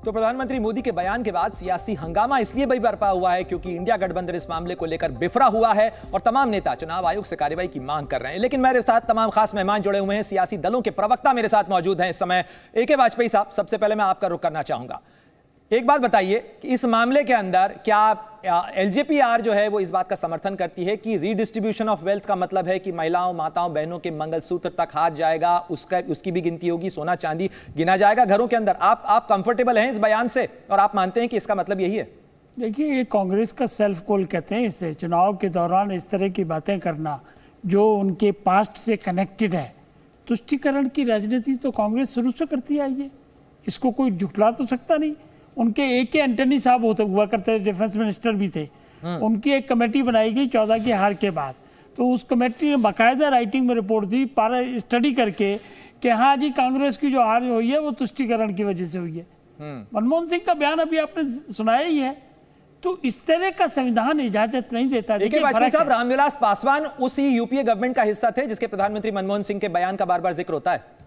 तो प्रधानमंत्री मोदी के बयान के बाद सियासी हंगामा इसलिए भी बरपा हुआ है क्योंकि इंडिया गठबंधन इस मामले को लेकर बिफरा हुआ है और तमाम नेता चुनाव आयोग से कार्रवाई की मांग कर रहे हैं। लेकिन मेरे साथ तमाम खास मेहमान जुड़े हुए हैं, सियासी दलों के प्रवक्ता मेरे साथ मौजूद हैं इस समय। ए.के. वाजपेयी साहब, सबसे पहले मैं आपका रुख करना चाहूंगा। एक बात बताइए कि इस मामले के अंदर क्या एलजेपीआर जो है वो इस बात का समर्थन करती है कि रीडिस्ट्रीब्यूशन ऑफ वेल्थ का मतलब है कि महिलाओं, माताओं, बहनों के मंगलसूत्र तक हाथ जाएगा, उसकी भी गिनती होगी, सोना चांदी गिना जाएगा घरों के अंदर। आप कंफर्टेबल हैं इस बयान से और आप मानते हैं कि इसका मतलब यही है? देखिए, ये कांग्रेस का सेल्फ गोल कहते हैं इसे। चुनाव के दौरान इस तरह की बातें करना जो उनके पास्ट से कनेक्टेड है, तुष्टीकरण की राजनीति तो कांग्रेस शुरू से करती आई है, इसको कोई झुठला तो सकता नहीं। उनके ए.के. एंटनी साहब हुआ करते थे, डिफेंस मिनिस्टर भी थे। उनकी एक कमेटी बनाई गई 14 की हार के बाद, तो उस कमेटी ने बाकायदा राइटिंग में रिपोर्ट दी, स्टडी करके कि हाँ जी, कांग्रेस की जो हार हुई है वो तुष्टीकरण की वजह से हुई है। मनमोहन सिंह का बयान अभी आपने सुनाया ही है। तो इस तरह का संविधान इजाजत नहीं देता। देखिए वाजपेयी साहब, रामविलास पासवान उसी यूपीए गवर्नमेंट का हिस्सा थे जिसके प्रधानमंत्री मनमोहन सिंह के बयान का बार बार जिक्र होता है।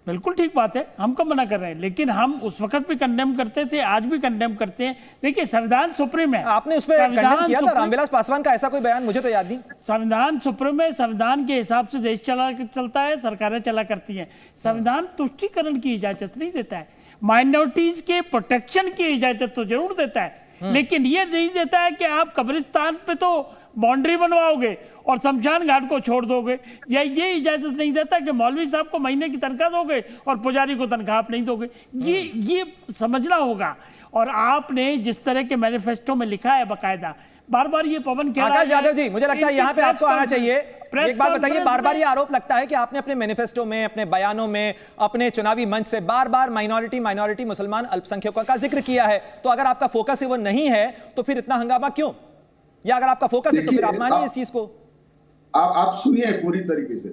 बिल्कुल ठीक बात है, हम कब मना कर रहे हैं, लेकिन हम उस वक्त भी कंडेम करते थे, आज भी कंडेम करते हैं। देखिए, संविधान सुप्रीम है। आपने उस पर कंडेम किया था रामविलास पासवान का ऐसा कोई बयान? मुझे तो याद नहीं। संविधान सुप्रीम है, संविधान के हिसाब से देश चलता है, सरकारें चला करती हैं। संविधान तुष्टीकरण की इजाजत नहीं देता है, माइनॉरिटीज के प्रोटेक्शन की इजाजत तो जरूर देता है, लेकिन ये नहीं देता है कि आप कब्रिस्तान पे तो बाउंड्री बनवाओगे और शमशान घाट को छोड़ दोगे, या ये इजाजत नहीं देता कि मौलवी साहब को महीने की तनख्वाह दोगे और पुजारी को तनख्वाह आप नहीं दोगे। ये समझना होगा। और आपने जिस तरह के मैनिफेस्टो में लिखा है बाकायदा, बार बार ये पवन खेड़ा। आकाश यादव जी, मुझे लगता है यहाँ पे आपको आना चाहिए। एक बात बताइए, बार बार ये आरोप लगता है कि आपने अपने मैनिफेस्टो में, अपने बयानों में, अपने चुनावी मंच से बार बार माइनॉरिटी, मुसलमान, अल्पसंख्यकों का जिक्र किया है। तो अगर आपका फोकस वो नहीं है तो फिर इतना हंगामा क्यों? या अगर आपका फोकस है तो फिर आप मानिए इस चीज को। आप सुनिए पूरी तरीके से।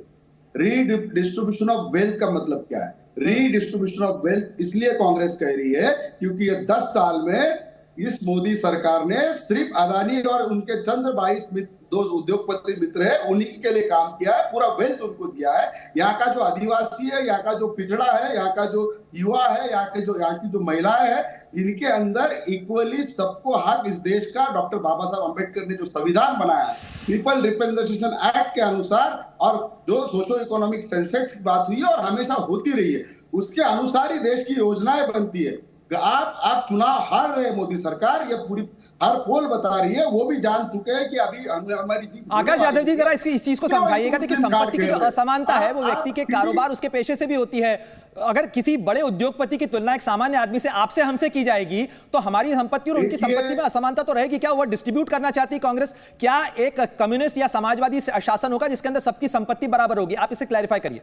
रीडिस्ट्रीब्यूशन ऑफ वेल्थ का मतलब क्या है? रीडिस्ट्रीब्यूशन ऑफ वेल्थ इसलिए कांग्रेस कह रही है क्योंकि ये 10 साल में इस मोदी सरकार ने सिर्फ अदानी और उनके चंद्र 22 दो उद्योगपति मित्र है उन्हीं के लिए काम किया है, पूरा वेल्थ उनको दिया है। यहाँ का जो आदिवासी है, यहाँ का जो पिछड़ा है, यहाँ का जो युवा है, यहाँ की जो महिलाएं है, इनके अंदर इक्वली सबको हक इस देश का डॉक्टर बाबा साहब अम्बेडकर ने जो संविधान बनाया है पीपल रिप्रेजेंटेशन एक्ट के अनुसार, और जो सोशो इकोनॉमिक सेंसेस की बात हुई है और हमेशा होती रही है, उसके अनुसार ही देश की योजनाएं बनती है। आप चुनाव हार रहे मोदी सरकार, ये पूरी हर पोल बता रही है, वो भी जान चुके हैं कि अभी हमारी जीत। आकाश यादव जी, जरा इस चीज को समझाइएगा। देखिए, संपत्ति की जो असमानता है वो व्यक्ति के कारोबार, उसके पेशे से भी होती है। अगर किसी बड़े उद्योगपति की तुलना एक सामान्य आदमी से, आपसे, हमसे की जाएगी तो हमारी संपत्ति और उनकी संपत्ति में असमानता तो रहेगी। क्या वो डिस्ट्रीब्यूट करना चाहती है कांग्रेस? क्या एक कम्युनिस्ट या समाजवादी शासन होगा जिसके अंदर सबकी संपत्ति बराबर होगी? आप इसे क्लैरिफाई करिए।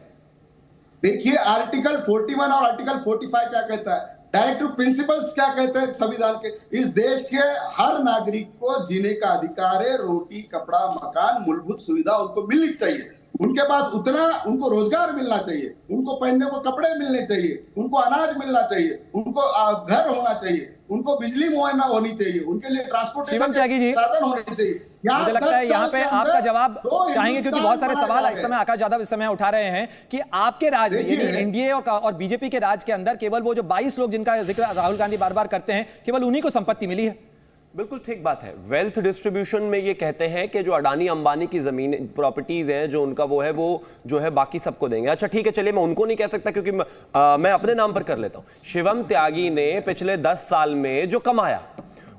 देखिए, आर्टिकल 41 और आर्टिकल 45 क्या कहता है, डायरेक्टिव प्रिंसिपल्स क्या कहते हैं संविधान के? इस देश के हर नागरिक को जीने का अधिकार है, रोटी, कपड़ा, मकान, मूलभूत सुविधा उनको मिलनी चाहिए। उनके पास उतना, उनको रोजगार मिलना चाहिए, उनको पहनने को कपड़े मिलने चाहिए, उनको अनाज मिलना चाहिए, उनको घर होना चाहिए, उनको बिजली मुहैया होनी चाहिए, उनके लिए ट्रांसपोर्टेशन के साधन होने चाहिए। मुझे लगता है यहाँ पे आपका जवाब चाहेंगे क्योंकि बहुत सारे सवाल इस समय आकाश यादव इस समय उठा रहे हैं कि आपके राज में, यानी एनडीए और बीजेपी के राज के अंदर केवल वो जो 22 लोग जिनका जिक्र राहुल गांधी बार बार करते हैं, केवल उन्हीं को संपत्ति मिली है। बिल्कुल ठीक बात है। वेल्थ डिस्ट्रीब्यूशन में ये कहते हैं कि जो अडानी अंबानी की जमीन प्रॉपर्टीज हैं, जो उनका वो है, वो जो है बाकी सबको देंगे। अच्छा ठीक है, चलिए, मैं उनको नहीं कह सकता क्योंकि मैं अपने नाम पर कर लेता हूं। शिवम त्यागी ने पिछले 10 साल में जो कमाया,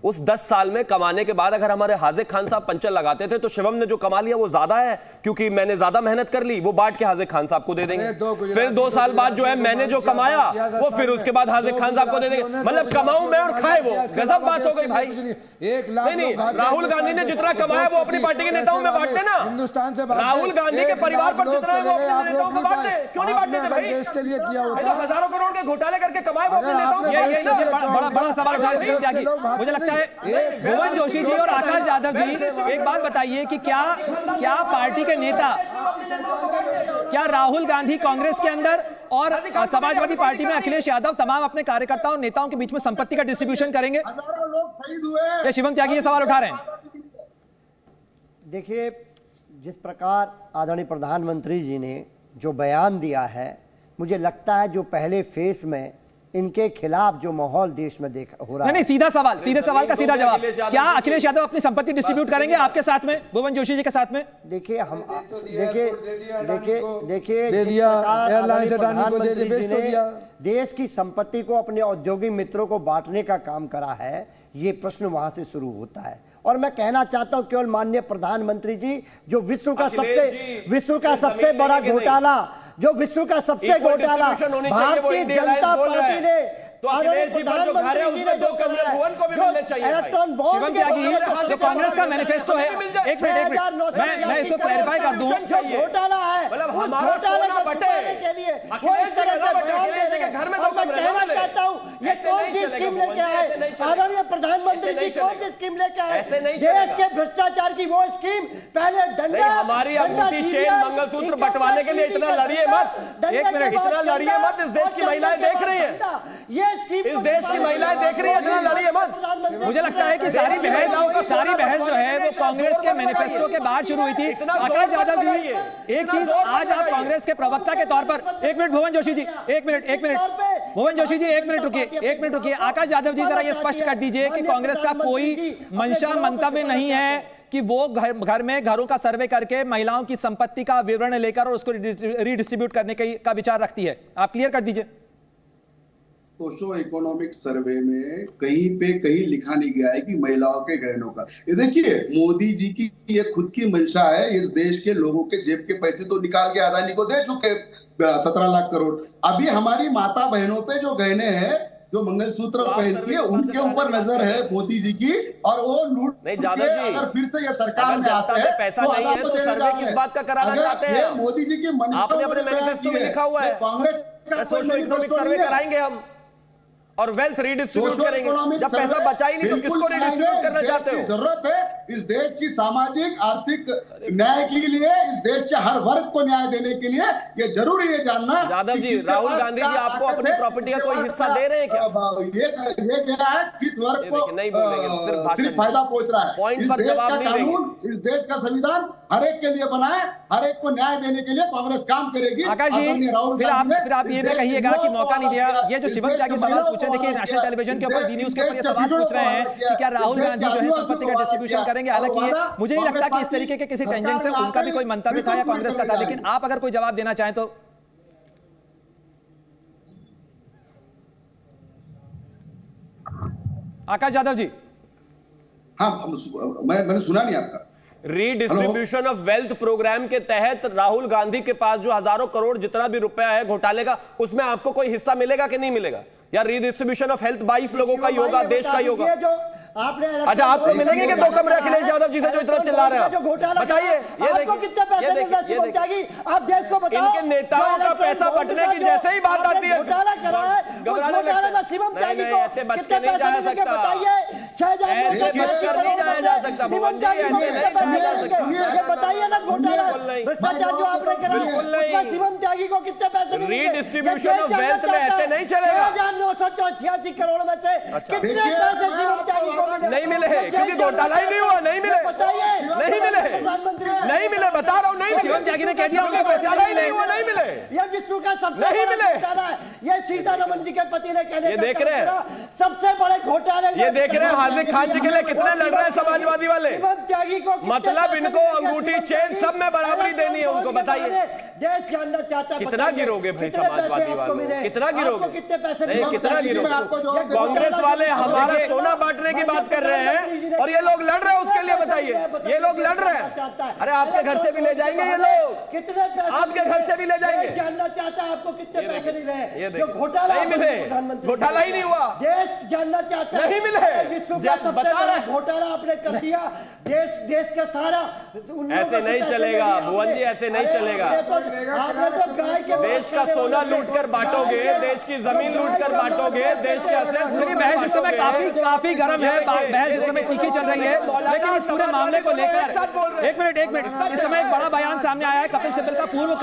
उस 10 साल में कमाने के बाद अगर हमारे हाजिक खान साहब पंचर लगाते थे तो शिवम ने जो कमा लिया वो ज्यादा है क्योंकि मैंने ज्यादा मेहनत कर ली, वो बांट के हाजिक खान साहब को दे देंगे। फिर 2 साल बाद जो है मैंने जो कमाया वो फिर उसके बाद हाजिक खान साहब को दे देंगे। मतलब कमाऊं मैं और खाए वो, गजब बात हो गई भाई। नहीं, राहुल गांधी ने जितना कमाया वो अपनी पार्टी के नेताओं में बांटते ना। राहुल गांधी के परिवार पर जितना है वो अपने नेताओं में बांटते, क्यों नहीं बांटते थे भाई? देश के लिए किया होता है, हजारों करोड़ के घोटाले करके कमाए वो अपने नेताओं में। बड़ा सवाल उठा रहे हैं। मुझे लगता है भुवन जोशी जी और आकाश यादव जी, एक बात बताइए कि क्या पार्टी के नेता, क्या राहुल गांधी कांग्रेस के अंदर और समाजवादी पार्टी में अखिलेश यादव तमाम अपने कार्यकर्ताओं और नेताओं के बीच में संपत्ति का डिस्ट्रीब्यूशन करेंगे? हजारों लोग शहीद हुए। ये शिवम त्यागी ये सवाल उठा रहे हैं। देखिए, जिस प्रकार आदरणीय प्रधानमंत्री जी ने जो बयान दिया है, मुझे लगता है जो पहले फेस में इनके खिलाफ जो माहौल देश में देख हो रहा है। नहीं, सीधे सवाल का सीधा जवाब, क्या अखिलेश यादव अपनी संपत्ति डिस्ट्रीब्यूट करेंगे आपके साथ में, भुवन जोशी जी के साथ में? देखिए हम देखिए दे दिया, एयरलाइंस अडानी को दे दिया, बेच तो दिया। देश की संपत्ति को अपने औद्योगिक मित्रों को बांटने का काम करा है, ये प्रश्न वहां से शुरू होता है। और मैं कहना चाहता हूं केवल माननीय प्रधानमंत्री जी, जो विश्व का सबसे बड़ा घोटाला, जो विश्व का सबसे घोटाला भारतीय जनता पार्टी ने, तो अखिलेश जी पर जो घर है उसमें 2 कमरे भुवन को भी मिलने चाहिए। इलेक्ट्रॉन बॉन्ड शिवम त्यागी, जो कांग्रेस का मैनिफेस्टो है, एक मिनट मैं इसको क्लैरिफाई कर दूं, घोटाला है, मतलब हमारा सोना बटे के लिए अखिलेश जी के घर में 2 कमरे कहना चाहता हूं, ये कौन सी स्कीम लेके आए आदरणीय प्रधानमंत्री जी? कौन सी स्कीम लेके आए? देश के भ्रष्टाचार की वो स्कीम, पहले डंडा, हमारी अंगूठी चेन मंगलसूत्र बंटवाने के लिए इतना लड़िए मत, एक मिनट इतना लड़िए मत, इस देश की महिलाएं देख रही हैं, इस देश की महिलाएं देख रही है, इतना लड़िए मत। मुझे लगता है कि सारी बहस जो है वो कांग्रेस के मैनिफेस्टो के बाद शुरू हुई थी। आकाश यादव जी, एक चीज आज आप कांग्रेस के प्रवक्ता के तौर पर, एक मिनट भुवन जोशी जी, एक मिनट भुवन जोशी जी, एक मिनट रुकिए। आकाश यादव जी जरा ये स्पष्ट कर दीजिए कि कांग्रेस का कोई मंशा मंतव्य नहीं है कि वो घर में घरों का सर्वे करके महिलाओं की संपत्ति का विवरण लेकर और उसको रीडिस्ट्रीब्यूट करने का विचार रखती है, आप क्लियर कर दीजिए। सोशो इकोनॉमिक सर्वे में कहीं लिखा नहीं गया है कि महिलाओं के गहनों का। ये देखिए, मोदी जी की ये खुद की मंशा है, इस देश के लोगों के जेब के पैसे तो निकाल के अदानी को दे चुके 17 लाख करोड़। अभी हमारी माता बहनों पे जो गहने हैं, जो मंगलसूत्र पहनती है, उनके ऊपर नजर है मोदी जी की, और वो लूट नहीं जादव जी, अगर फिर से ये सरकार में आते हैं पैसा नहीं है तो सर्वे किस बात का कराना चाहते हैं? मोदी जी की मंशा आपने अपने मैनिफेस्टो में लिखा हुआ है कांग्रेस का सोशो इकोनॉमिक सर्वे कराएंगे हम और वेल्थ रीडिस्ट्रीब्यूट करेंगे। जब पैसा बचा ही नहीं तो किसको रीडिस्ट्रीब्यूट करना चाहते हो? जरूरत है इस देश की सामाजिक आर्थिक न्याय के लिए, इस देश के हर वर्ग को न्याय देने के लिए ये जरूरी है जानना। यादव जी, राहुल गांधी जी आपको अपनी प्रॉपर्टी का कोई हिस्सा दे रहे हैं क्या? ये क्या है, किस वर्ग को नहीं बोलेंगे, सिर्फ फायदा पहुंच रहा है? पॉइंट पर जवाब नहीं देंगे। कानून, इस देश का संविधान हर एक के लिए बना है, हर एक को न्याय देने के लिए कांग्रेस काम करेगी। आकाश जी, फिर आप ये कहिएगा कि मौका नहीं दिया। ये जो शिवम त्यागी सवाल पूछे, देखिए नेशनल टेलीविजन के ऊपर, जी न्यूज के ऊपर ये सवाल पूछ रहे हैं कि क्या राहुल गांधी जो है संपत्ति का डिस्ट्रीब्यूशन करेंगे। हालांकि मुझे नहीं लगता कि इस तरीके के किसी टेंजेंट से उनका भी कोई मंतव्य था या कांग्रेस का था, लेकिन आप अगर कोई जवाब देना चाहें तो। आकाश यादव जी। हाँ, मैंने सुना नहीं आपका। रीडिस्ट्रीब्यूशन ऑफ वेल्थ प्रोग्राम के तहत राहुल गांधी के पास जो हजारों करोड़ जितना भी रुपया है घोटाले का, उसमें आपको कोई हिस्सा मिलेगा कि नहीं मिलेगा? या रीडिस्ट्रीब्यूशन ऑफ हेल्थ 22 लोगों का ही होगा, देश का ही होगा? अच्छा, आपको मिलेंगे कि 2 कमरे अखिलेश यादव जी से जो इतना चिल्ला रहे हैं? बताइए, ये देखिए, कितने पैसे मिल रहे हैं त्यागी, आप देश को बताओ। इनके नेताओं का पैसा बटने की जैसे ही बात आती है, घोटाला करा है, उस घोटाले में शिवम त्यागी को कितने पैसे मिलेंगे बताइए? 6,980 जा सकता शिवम त्यागी को कितने पैसे मिलेंगे ये बताइए ना। घोटाला भ्रष्टाचार जो आपने करा, उसमें शिवम त्यागी को कितने पैसे मिलेंगे? रीडिस्ट्रीब्यूशन ऑफ वेल्थ में ऐसे नहीं चलेगा। 6,986 करोड़ में से कितने पैसे शिवम त्यागी को नहीं मिले, क्योंकि घोटाला ही नहीं हुआ। नहीं मिले, नहीं मिले, नहीं मिले, बता रहा हूँ, नहीं मिले। शिवम त्यागी ने कह दिया उनके पैसे ही नहीं हुआ, नहीं मिले। ये विश्व का सबसे नहीं मिले। ये सीतारमण जी के पति ने कहने, ये देख रहे हैं सबसे बड़े घोटाले, ये देख रहे हैं हार्दिक खान जी के लिए कितने लड़ रहे हैं समाजवादी वाले। त्यागी को मतलब इनको अंगूठी चेन सब में बराबरी देनी है उनको। बताइए, देश जानना चाहता है कितना गिरोगे भाई समाजवादी वालों, कितना गिरोगे? कितने पैसे नहीं, कितना गिरोगे? कांग्रेस वाले हमारा सोना बांटने की बात कर रहे हैं और ये लोग लड़ रहे हैं उसके लिए। बताइए, ये लोग लड़ रहे हैं। अरे आपके घर से भी ले जाएंगे ये लोग, कितने पैसे आपके घर से भी ले जाएंगे। जानना चाहता है आपको कितने पैसे मिले? जो घोटाला नहीं मिले, घोटाला ही नहीं हुआ। देश जानना चाहता है, नहीं मिले। विश्व का सबसे बड़ा घोटाला आपने कर दिया। देश का सारा ऐसे नहीं चलेगा भुवन जी, ऐसे नहीं चलेगा। देश का सोना लूट कर बांटोगे, देश की जमीन लूट कर बांटोगे, देश के असेट्स। चलिए बहस इस समय काफी गर्म है बहस, इस समय तीखी चल रही है, लेकिन इस पूरे मामले को लेकर एक मिनट, इस समय एक बड़ा बयान सामने आया है कपिल सिब्बल का। पूर्व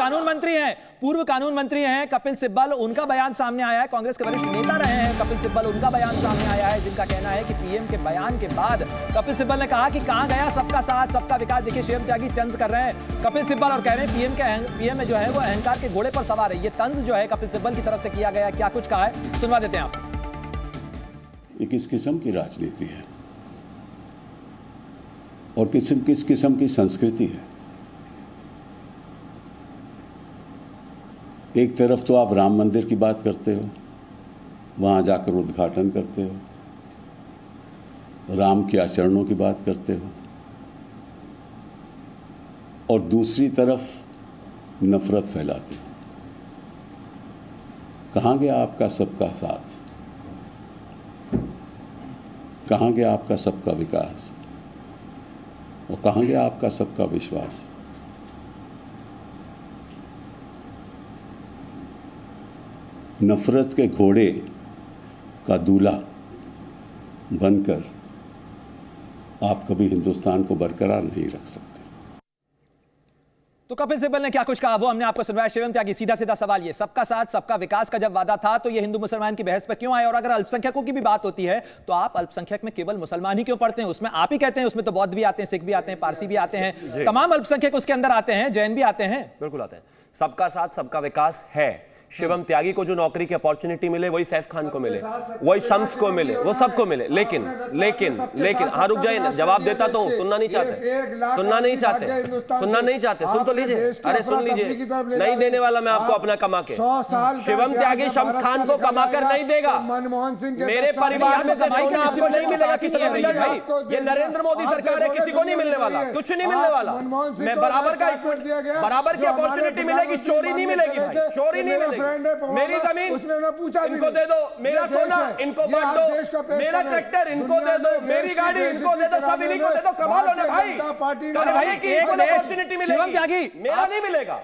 कानून मंत्री हैं कपिल सिब्बल, उनका बयान सामने आया है। कांग्रेस के वरिष्ठ नेता रहे हैं कपिल सिब्बल, उनका बयान सामने आया है, जिनका कहना है कि पीएम के बयान के बाद कपिल सिब्बल ने कहा कि कहां गया सबका साथ सबका विकास। देखिए शिवम त्यागी तंज कर रहे हैं कपिल सिब्बल और कह रहे हैं पीएम में जो है वो अहंकार के घोड़े पर सवार है। ये तंज जो है कपिल सिब्बल की तरफ से किया गया, क्या कुछ कहा है सुनवा देते हैं आप। ये किस किस्म की राजनीति है और किस किस्म की संस्कृति है। एक तरफ तो आप राम मंदिर की बात करते हो, वहां जाकर उद्घाटन करते हो, राम के आचरणों की बात करते हो, और दूसरी तरफ नफरत फैलाते हो। कहां गया आपका सबका साथ, कहां गया आपका सबका विकास, और कहां गया आपका सबका विश्वास। नफरत के घोड़े का दूल्हा बनकर आप कभी हिंदुस्तान को बरकरार नहीं रख सकते। तो कपिल सिब्बल ने क्या कुछ कहा वो हमने आपको सुनवाया। शिवम त्यागी, सीधा सीधा सवाल ये, सबका साथ सबका विकास का जब वादा था तो ये हिंदू मुसलमान की बहस पर क्यों आए? और अगर अल्पसंख्यकों की भी बात होती है तो आप अल्पसंख्यक में केवल मुसलमान ही क्यों पढ़ते हैं? उसमें आप ही कहते हैं उसमें तो बौद्ध भी आते हैं, सिख भी आते हैं, पारसी भी आते हैं, तमाम अल्पसंख्यक उसके अंदर आते हैं, जैन भी आते हैं। बिल्कुल आते हैं। सबका साथ सबका विकास है। शिवम त्यागी को जो नौकरी की अपॉर्चुनिटी मिले वही सैफ खान को मिले, वही शम्स को मिले, वो सबको मिले। लेकिन लेकिन लेकिन हाँ रुक जाइए, जवाब देता तो सुनना नहीं चाहते, सुन तो लीजिए। अरे सुन लीजिए, नहीं देने वाला मैं आपको अपना कमा के। शिवम त्यागी शम्स खान को कमा कर नहीं देगा। मनमोहन सिंह मेरे परिवार में कमाई का आपको नहीं मिलेगा किसी को। ये नरेंद्र मोदी सरकार है, किसी को नहीं मिलने वाला, कुछ नहीं मिलने वाला। मैं बराबर की अपॉर्चुनिटी मिलेगी, चोरी नहीं मिलेगी भाई, चोरी नहीं मिलेगी। मेरी जमीन इनको दे दो, मेरा सोना इनको बांट दो, मेरा ट्रैक्टर इनको दे दो, मेरी गाड़ी इनको दे दो, सब इन्हीं को दे दो। कमाल होने भाई, करने की अपॉर्चुनिटी मिलेगी, मेरा नहीं मिलेगा,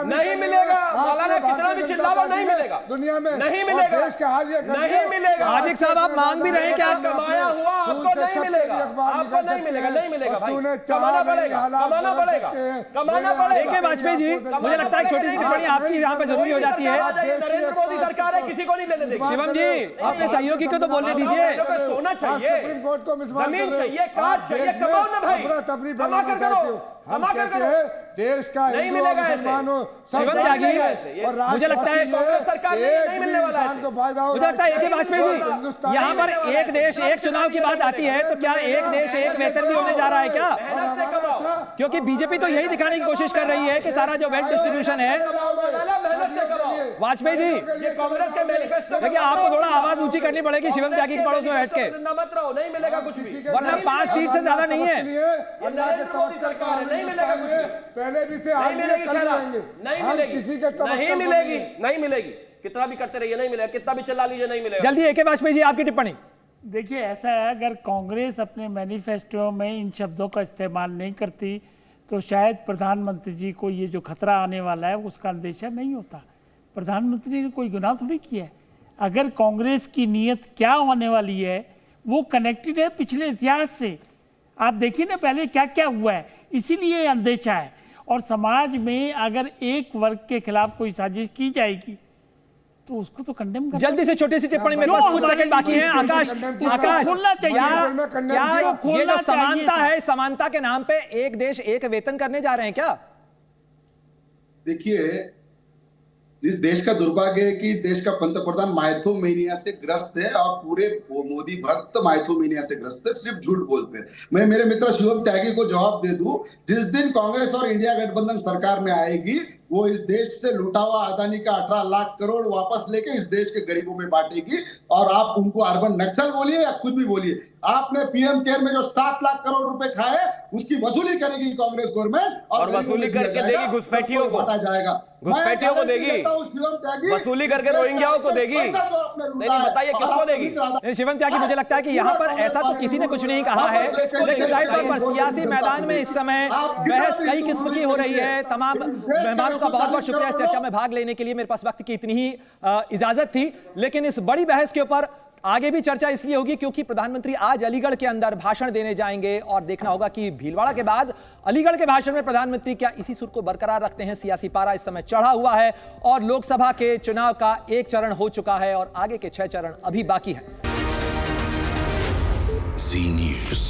नहीं मिलेगा। मौलाना कितना भी चिल्लाओ, नहीं मिलेगा दुनिया में, नहीं मिलेगा, नहीं मिलेगा। हाजिक साहब आप मांग भी रहे हैं क्या? कमाया हुआ आपको नहीं मिलेगा, आपको नहीं मिलेगा, नहीं मिलेगा भाई, कमाना पड़ेगा, कमाना पड़ेगा, कमाना पड़ेगा। वाजपेयी जी, मुझे लगता है छोटी सी टिप्पणी आपकी यहाँ पे जरूरी हो जाती है। नरेंद्र मोदी सरकार है, किसी को नहीं लेने देगी। शिवम जी अपने सहयोगी को तो बोलने दीजिए। सोना चाहिए, जमीन चाहिए, कार चाहिए, कमाओ ना भाई, कमा कर करो, कमा कर करो। देश का नहीं मिलेगा ऐसे। शिवम त्यागी, मुझे लगता है कांग्रेस सरकार नहीं मिलने वाला है। मुझे लगता है एक वाजपेयी जी, यहाँ पर एक देश एक चुनाव की बात आती है तो क्या एक देश एक वेतन भी होने जा रहा है क्या? क्योंकि बीजेपी तो यही दिखाने की कोशिश कर रही है कि सारा जो वेल्थ डिस्ट्रीब्यूशन है। वाजपेयी जी, ये कांग्रेस के मैनिफेस्टो, देखिए आपको थोड़ा आवाज ऊंची करनी पड़ेगी शिवम त्यागी के पड़ोस में बैठ के, मत रहो, नहीं मिलेगा कुछ भी, वरना 5 सीट से ज्यादा नहीं है। नरेंद्र मोदी सरकार है, नहीं मिलेगा कुछ भी, पहले भी थे, आज भी नहीं मिलेगी, किसी के नहीं मिलेगी, नहीं मिलेगी। कितना भी करते रहिए नहीं मिलेगा, कितना भी चिल्ला लीजिए नहीं मिलेगा। जल्दी एके वाजपेयी जी आपकी टिप्पणी। देखिए ऐसा है, अगर कांग्रेस अपने मैनिफेस्टो में इन शब्दों का इस्तेमाल नहीं करती तो शायद प्रधानमंत्री जी को ये जो खतरा आने वाला है उसका अंदेशा नहीं होता। प्रधानमंत्री ने कोई गुनाह थोड़ी किया है। अगर कांग्रेस की नीयत क्या होने वाली है वो कनेक्टेड है पिछले इतिहास से। आप देखिए ना पहले क्या क्या हुआ है, इसीलिए अंदेशा है। और समाज में अगर एक वर्ग के खिलाफ कोई साजिश की जाएगी तो उसको तो कंडेम करना। जल्दी से छोटी सी टिप्पणी, मेरे पास कुछ सेकंड बाकी हैं। आकाश, खोलना चाहिए, ये जो समानता है, समानता के नाम पे एक देश एक वेतन करने जा रहे हैं क्या? देखिए, जिस देश का दुर्भाग्य है कि देश का पंतप्रधान माइथोमेनिया से ग्रस्त है और पूरे मोदी भक्त माइथोमेनिया से ग्रस्त है, सिर्फ झूठ बोलते हैं। मैं मेरे मित्र शिवम त्यागी को जवाब दे दूं, जिस दिन कांग्रेस और इंडिया गठबंधन सरकार में आएगी वो इस देश से लूटा हुआ अदानी का 18 लाख करोड़ वापस लेके इस देश के गरीबों में बांटेगी। और आप उनको अर्बन नक्सल बोलिए या कुछ भी बोलिए, आपने पीएम केयर में जो 7 लाख करोड़ रुपए खाए उसकी वसूली करेगी कांग्रेस गवर्नमेंट, और वसूली करके देगी घुसपैठियों को, बांटा जाएगा, घुसपैठियों को देगी, वसूली करके रोहिंग्याओं को देगी। नहीं बताइए किसको देगी? शिवम त्यागी, मुझे लगता है कि यहाँ पर ऐसा तो किसी ने कुछ नहीं कहा है, लेकिन जाहिर तौर पर सियासी मैदान में इस समय बहस कई किस्म की हो रही है। तमाम मेहमानों का बहुत बहुत शुक्रिया इस चर्चा में भाग लेने के लिए। मेरे पास वक्त की इतनी ही इजाजत थी, लेकिन इस बड़ी बहस के ऊपर आगे भी चर्चा इसलिए होगी क्योंकि प्रधानमंत्री आज अलीगढ़ के अंदर भाषण देने जाएंगे और देखना होगा कि भीलवाड़ा के बाद अलीगढ़ के भाषण में प्रधानमंत्री क्या इसी सुर को बरकरार रखते हैं। सियासी पारा इस समय चढ़ा हुआ है और लोकसभा के चुनाव का एक चरण हो चुका है और आगे के 6 चरण अभी बाकी हैं। जी न्यूज़।